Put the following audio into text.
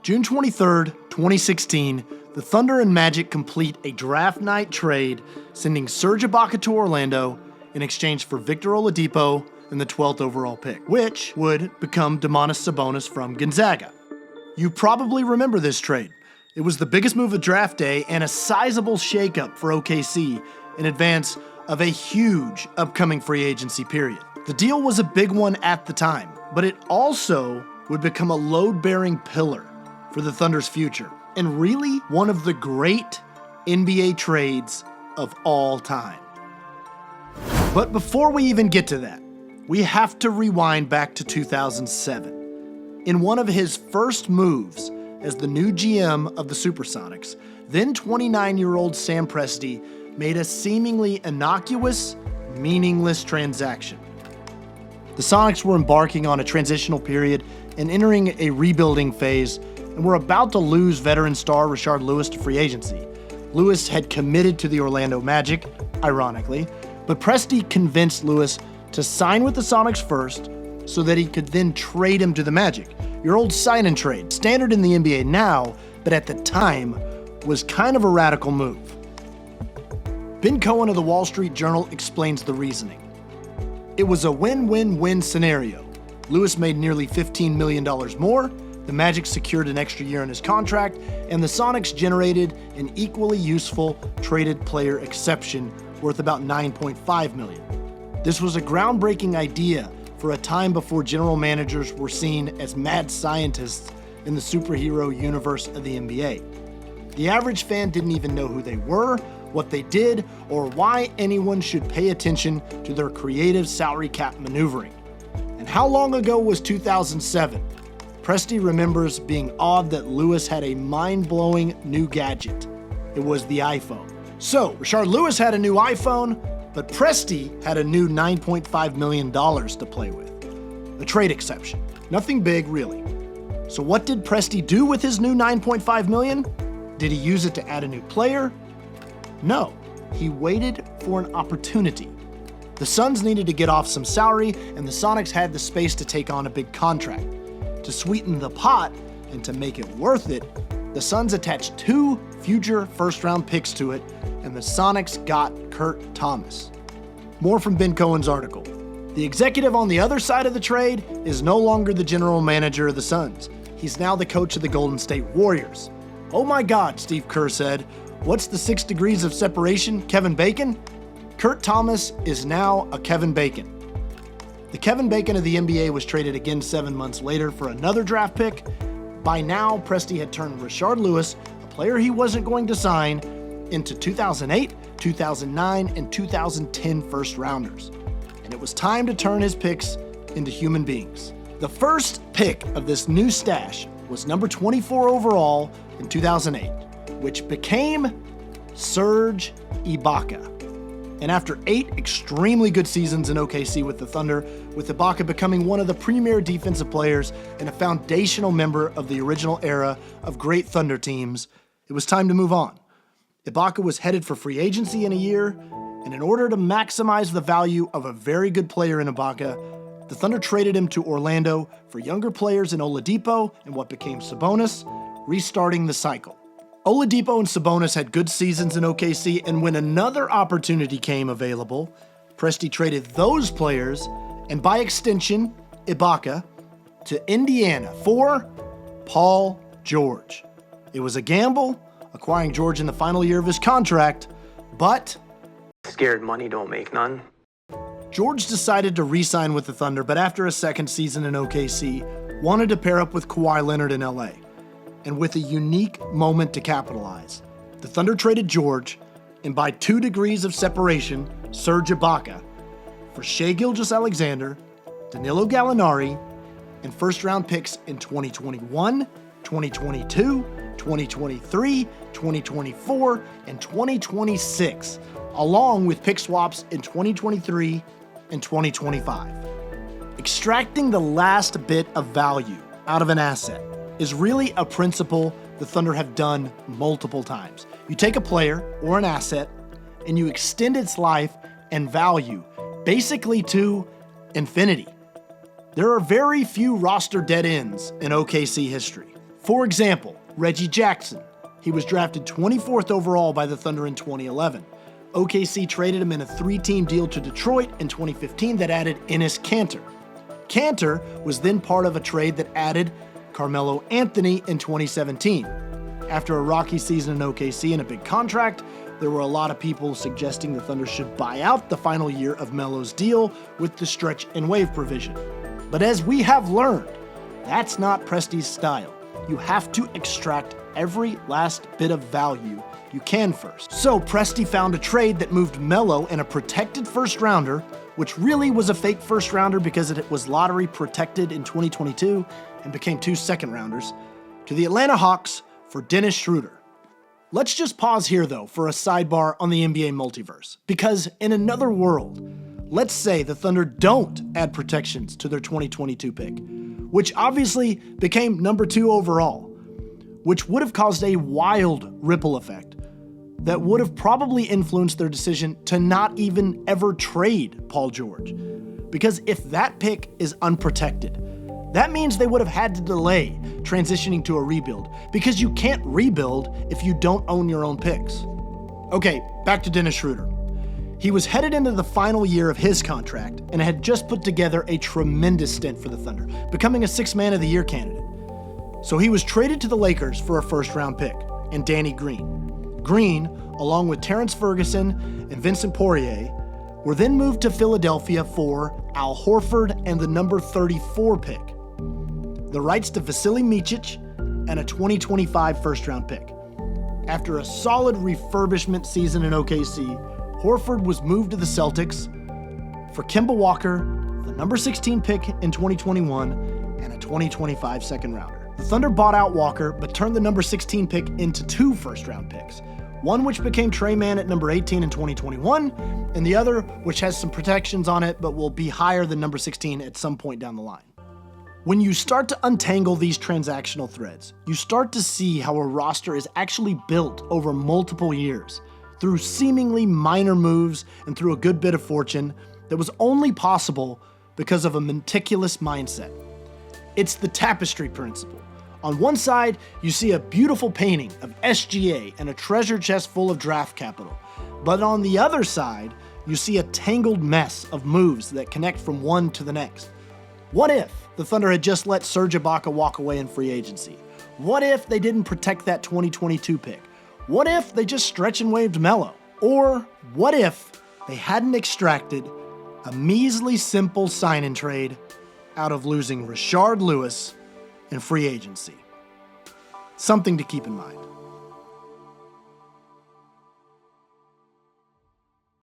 June 23rd, 2016, the Thunder and Magic complete a draft night trade, sending Serge Ibaka to Orlando in exchange for Victor Oladipo and the 12th overall pick, which would become Domantas Sabonis from Gonzaga. You probably remember this trade. It was the biggest move of draft day and a sizable shakeup for OKC in advance of a huge upcoming free agency period. The deal was a big one at the time, but it also would become a load-bearing pillar for the Thunder's future, and really one of the great NBA trades of all time. But before we even get to that, we have to rewind back to 2007. In one of his first moves as the new GM of the SuperSonics, then 29-year-old Sam Presti made a seemingly innocuous, meaningless transaction. The Sonics were embarking on a transitional period and entering a rebuilding phase, and were about to lose veteran star Rashard Lewis to free agency. Lewis had committed to the Orlando Magic, ironically, but Presti convinced Lewis to sign with the Sonics first so that he could then trade him to the Magic. Your old sign and trade, standard in the NBA now, but at the time was kind of a radical move. Ben Cohen of the Wall Street Journal explains the reasoning. It was a win-win-win scenario. Lewis made nearly $15 million more, the Magic secured an extra year in his contract, and the Sonics generated an equally useful traded player exception worth about $9.5 million. This was a groundbreaking idea for a time before general managers were seen as mad scientists in the superhero universe of the NBA. The average fan didn't even know who they were, what they did, or why anyone should pay attention to their creative salary cap maneuvering. And how long ago was 2007? Presti remembers being awed that Lewis had a mind-blowing new gadget. It was the iPhone. So, Rashard Lewis had a new iPhone, but Presti had a new $9.5 million to play with. A trade exception. Nothing big, really. So what did Presti do with his new $9.5 million? Did he use it to add a new player? No. He waited for an opportunity. The Suns needed to get off some salary, and the Sonics had the space to take on a big contract. To sweeten the pot and to make it worth it, the Suns attached 2 future first-round picks to it, and the Sonics got Kurt Thomas. More from Ben Cohen's article. The executive on the other side of the trade is no longer the general manager of the Suns. He's now the coach of the Golden State Warriors. Oh my God, Steve Kerr said. What's the 6 degrees of separation, Kevin Bacon? Kurt Thomas is now a Kevin Bacon. The Kevin Bacon of the NBA was traded again 7 months later for another draft pick. By now, Presti had turned Rashard Lewis, a player he wasn't going to sign, into 2008, 2009, and 2010 first-rounders. And it was time to turn his picks into human beings. The first pick of this new stash was number 24 overall in 2008, which became Serge Ibaka. And after 8 extremely good seasons in OKC with the Thunder, with Ibaka becoming one of the premier defensive players and a foundational member of the original era of great Thunder teams, it was time to move on. Ibaka was headed for free agency in a year, and in order to maximize the value of a very good player in Ibaka, the Thunder traded him to Orlando for younger players in Oladipo and what became Sabonis, restarting the cycle. Oladipo and Sabonis had good seasons in OKC, and when another opportunity came available, Presti traded those players, and by extension, Ibaka, to Indiana for Paul George. It was a gamble, acquiring George in the final year of his contract, but scared money don't make none. George decided to re-sign with the Thunder, but after a second season in OKC, wanted to pair up with Kawhi Leonard in LA. And with a unique moment to capitalize, the Thunder traded George, and by 2 degrees of separation, Serge Ibaka, for Shai Gilgeous-Alexander, Danilo Gallinari, and first-round picks in 2021, 2022, 2023, 2024, and 2026, along with pick swaps in 2023 and 2025. Extracting the last bit of value out of an asset is really a principle the Thunder have done multiple times. You take a player or an asset and you extend its life and value basically to infinity. There are very few roster dead ends in OKC history. For example, Reggie Jackson. He was drafted 24th overall by the Thunder in 2011. OKC traded him in a 3-team deal to Detroit in 2015 that added Enes Kanter. Kanter was then part of a trade that added Carmelo Anthony in 2017. After a rocky season in OKC and a big contract, there were a lot of people suggesting the Thunder should buy out the final year of Melo's deal with the stretch and waive provision. But as we have learned, that's not Presti's style. You have to extract every last bit of value you can first. So Presti found a trade that moved Melo and a protected first rounder, which really was a fake first rounder because it was lottery protected in 2022 and became 2 second rounders, to the Atlanta Hawks for Dennis Schroeder. Let's just pause here though for a sidebar on the NBA multiverse, because in another world, let's say the Thunder don't add protections to their 2022 pick, which obviously became number 2 overall, which would have caused a wild ripple effect that would have probably influenced their decision to not even ever trade Paul George. Because if that pick is unprotected, that means they would have had to delay transitioning to a rebuild, because you can't rebuild if you don't own your own picks. Okay, back to Dennis Schroeder. He was headed into the final year of his contract and had just put together a tremendous stint for the Thunder, becoming a 6th Man of the Year candidate. So he was traded to the Lakers for a first-round pick and Danny Green. Green, along with Terrence Ferguson and Vincent Poirier, were then moved to Philadelphia for Al Horford and the number 34 pick, the rights to Vasily Micic, and a 2025 first-round pick. After a solid refurbishment season in OKC, Horford was moved to the Celtics for Kemba Walker, the number 16 pick in 2021, and a 2025 second-rounder. The Thunder bought out Walker, but turned the number 16 pick into 2 first-round picks, one which became Tre Mann at number 18 in 2021, and the other which has some protections on it but will be higher than number 16 at some point down the line. When you start to untangle these transactional threads, you start to see how a roster is actually built over multiple years, through seemingly minor moves and through a good bit of fortune that was only possible because of a meticulous mindset. It's the tapestry principle. On one side, you see a beautiful painting of SGA and a treasure chest full of draft capital. But on the other side, you see a tangled mess of moves that connect from one to the next. What if the Thunder had just let Serge Ibaka walk away in free agency? What if they didn't protect that 2022 pick? What if they just stretch and waived Melo? Or what if they hadn't extracted a measly simple sign-in trade out of losing Rashard Lewis in free agency? Something to keep in mind.